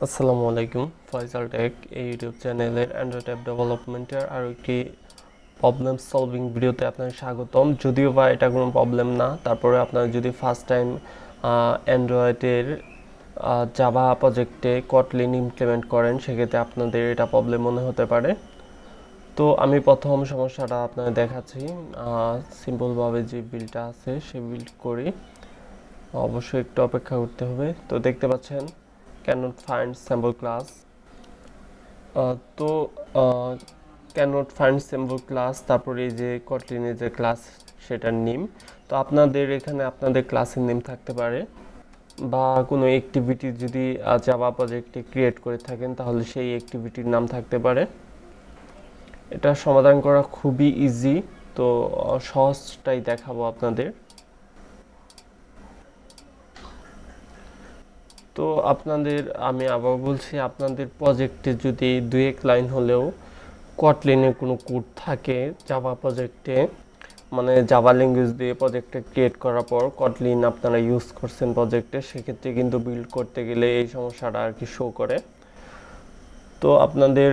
আসসালামু আলাইকুম। ফয়সাল টেক এই ইউটিউব চ্যানেলের অ্যান্ড্রয়েড অ্যাপ ডেভেলপমেন্টের আরও একটি প্রবলেম সলভিং ভিডিওতে আপনাদের স্বাগতম। যদিও বা এটা কোনো প্রবলেম না, তারপরে আপনারা যদি ফার্স্ট টাইম অ্যান্ড্রয়েডের জাভা প্রজেক্টে কটলিন ইমপ্লিমেন্ট করেন, সেক্ষেত্রে আপনাদের এটা প্রবলেম মনে হতে পারে। তো আমি প্রথম সমস্যাটা আপনাদের দেখাচ্ছি। সিম্পলভাবে যে বিলটা আছে সেই বিল্ড করি, অবশ্যই একটু অপেক্ষা করতে হবে। তো দেখতে পাচ্ছেন cannot find sample class। তো cannot find sample class, তারপরে এই যে কটলিনের যে ক্লাস সেটার নেম। তো আপনাদের এখানে আপনাদের ক্লাসের নেম থাকতে পারে, বা কোনো অ্যাক্টিভিটি যদি জাভা প্রজেক্টে ক্রিয়েট করে থাকেন তাহলে সেই অ্যাক্টিভিটির নাম থাকতে পারে। এটা সমাধান করা খুবই ইজি। তো সহজটাই দেখাবো আপনাদের। তো আপনাদের আমি আবার বলছি, আপনাদের প্রজেক্টে যদি দুই এক লাইন হলেও কটলিনের কোনো কোড থাকে জাভা প্রজেক্টে, মানে জাভা ল্যাঙ্গুয়েজ দিয়ে প্রজেক্টে ক্রিয়েট করার পর কটলিন আপনারা ইউজ করছেন প্রজেক্টে, সেক্ষেত্রে কিন্তু বিল্ড করতে গেলে এই সমস্যাটা আর কি শো করে। তো আপনাদের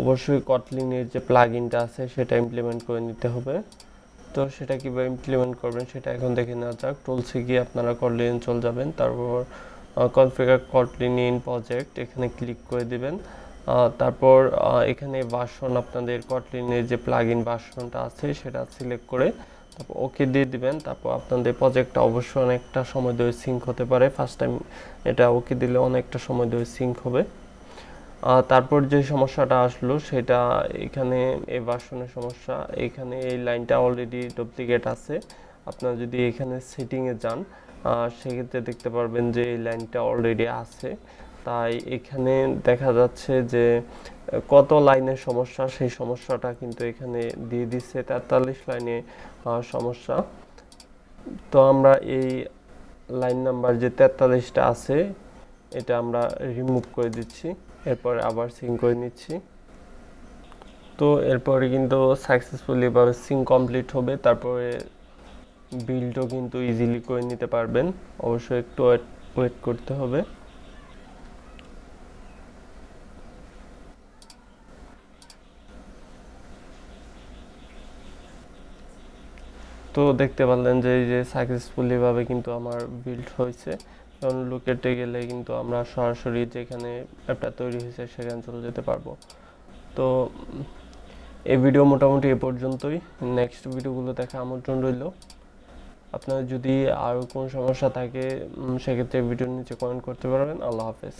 অবশ্যই কটলিনের যে প্লাগইনটা আছে সেটা ইমপ্লিমেন্ট করে নিতে হবে। তো সেটা কীভাবে ইমপ্লিমেন্ট করবেন সেটা এখন দেখে নেওয়া যাক। টুলসে গিয়ে আপনারা কটলিন চলে যাবেন, তারপর কনফিগার কটলিন ইন প্রজেক্ট এখানে ক্লিক করে দিবেন। তারপর এখানে ভার্সন, আপনাদের কটলিনের যে প্লাগইন ভার্সনটা আছে সেটা সিলেক্ট করে তারপর ওকে দিয়ে দিবেন। তারপর আপনাদের প্রজেক্টটা অবশ্যই অনেকটা সময় ধরে সিঙ্ক হতে পারে। ফার্স্ট টাইম এটা ওকে দিলে অনেকটা সময় ধরে সিঙ্ক হবে। তারপর যে সমস্যাটা আসলো সেটা এখানে এই ভার্সনের সমস্যা। এখানে এই লাইনটা অলরেডি ডুপ্লিকেট আছে। আপনারা যদি এখানে সেটিংয়ে যান সেক্ষেত্রে দেখতে পারবেন যে এই লাইনটা অলরেডি আছে। তাই এখানে দেখা যাচ্ছে যে কত লাইনের সমস্যা, সেই সমস্যাটা কিন্তু এখানে দিয়ে দিচ্ছে 43 লাইনে সমস্যা। তো আমরা এই লাইন নাম্বার যে 43টা আছে এটা আমরা রিমুভ করে দিচ্ছি, এরপর আবার সিঙ্ক করে নিচ্ছি। তো এরপরে কিন্তু সাকসেসফুলি ভাবে সিঙ্ক কমপ্লিট হবে। তারপরে বিল্ডও কিন্তু ইজিলি করে নিতে পারবেন। অবশ্যই একটু ওয়েট করতে হবে। তো দেখতে পারলেন যে এই যে সাকসেসফুলি ভাবে কিন্তু আমার বিল্ড হয়েছে। এখন লোকেটে গেলে কিন্তু আমরা সরাসরি যেখানে অ্যাপটা তৈরি হয়েছে সেখানে চলে যেতে পারবো। তো এই ভিডিও মোটামুটি এ পর্যন্তই। নেক্সট ভিডিওগুলো দেখা আমন্ত্রণ রইল। আপনার যদি আরও কোনো সমস্যা থাকে সেক্ষেত্রে ভিডিওর নিচে কমেন্ট করতে পারবেন। আল্লাহ হাফেজ।